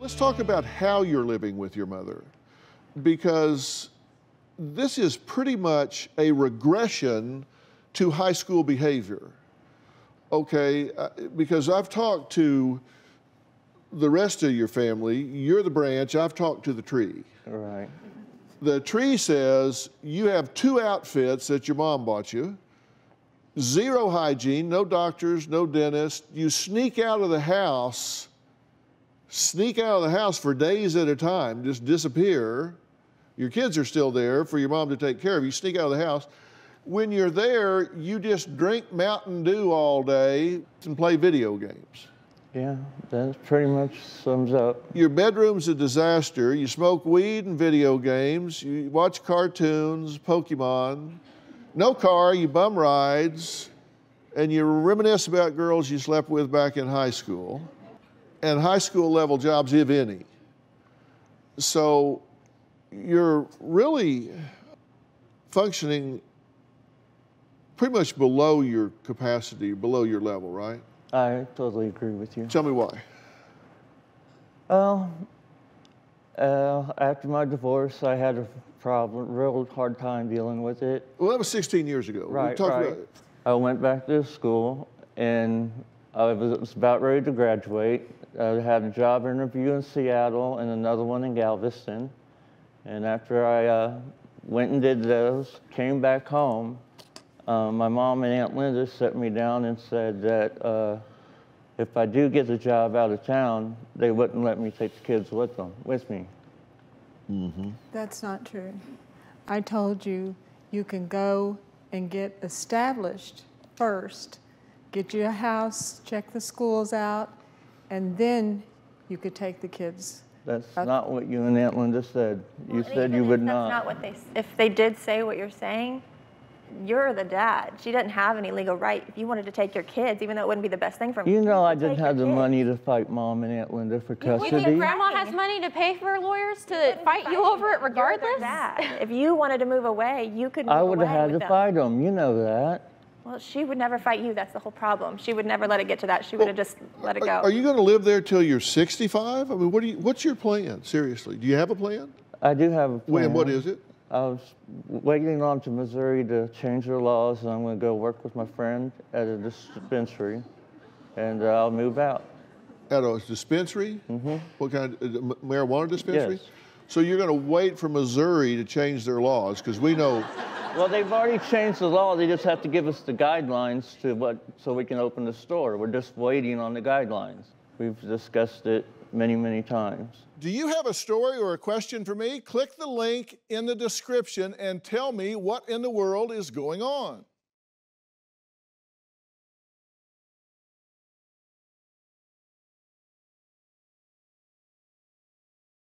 Let's talk about how you're living with your mother, because this is pretty much a regression to high school behavior. Okay, because I've talked to the rest of your family, you're the branch, I've talked to the tree. Right. The tree says you have 2 outfits that your mom bought you, 0 hygiene, no doctors, no dentist. You sneak out of the house for days at a time, just disappear. Your kids are still there for your mom to take care of. You sneak out of the house. When you're there, you just drink Mountain Dew all day and play video games. Yeah, that pretty much sums up. Your bedroom's a disaster. You smoke weed and video games. You watch cartoons, Pokemon. No car, you bum rides. And you reminisce about girls you slept with back in high school. And high school level jobs, if any. So you're really functioning pretty much below your capacity, below your level, right? I totally agree with you. Tell me why. Well, after my divorce, I had a real hard time dealing with it. Well, that was 16 years ago. Right, Talk right. about it. I went back to school, and I was about ready to graduate. I had a job interview in Seattle and another one in Galveston. And after I went and did those, came back home, my mom and Aunt Linda sat me down and said that if I do get a job out of town, they wouldn't let me take the kids with me. Mm-hmm. That's not true. I told you you can go and get established first, get you a house, check the schools out, and then you could take the kids. That's not what you and Aunt Linda said. You said you would not. That's not what if they did say what you're saying, you're the dad. She doesn't have any legal right. If you wanted to take your kids, even though it wouldn't be the best thing for me. You know I didn't have the money to fight Mom and Aunt Linda for custody. You think Grandma has money to pay for lawyers to fight you over it regardless? If you wanted to move away, you could move away. I would have had to fight them. You know that. Well, she would never fight you. That's the whole problem. She would never let it get to that. She would have just let it go. Are you going to live there till you're 65? I mean, what's your plan? Seriously, do you have a plan? I do have a plan. When? What is it? I was waiting on to Missouri to change their laws, and I'm going to go work with my friend at a dispensary, and I'll move out. At a dispensary? Mm-hmm. What kind of marijuana dispensary? Yes. So you're going to wait for Missouri to change their laws, because we know. Well, they've already changed the law. They just have to give us the guidelines so we can open the store. We're just waiting on the guidelines. We've discussed it many, many times. Do you have a story or a question for me? Click the link in the description and tell me what in the world is going on.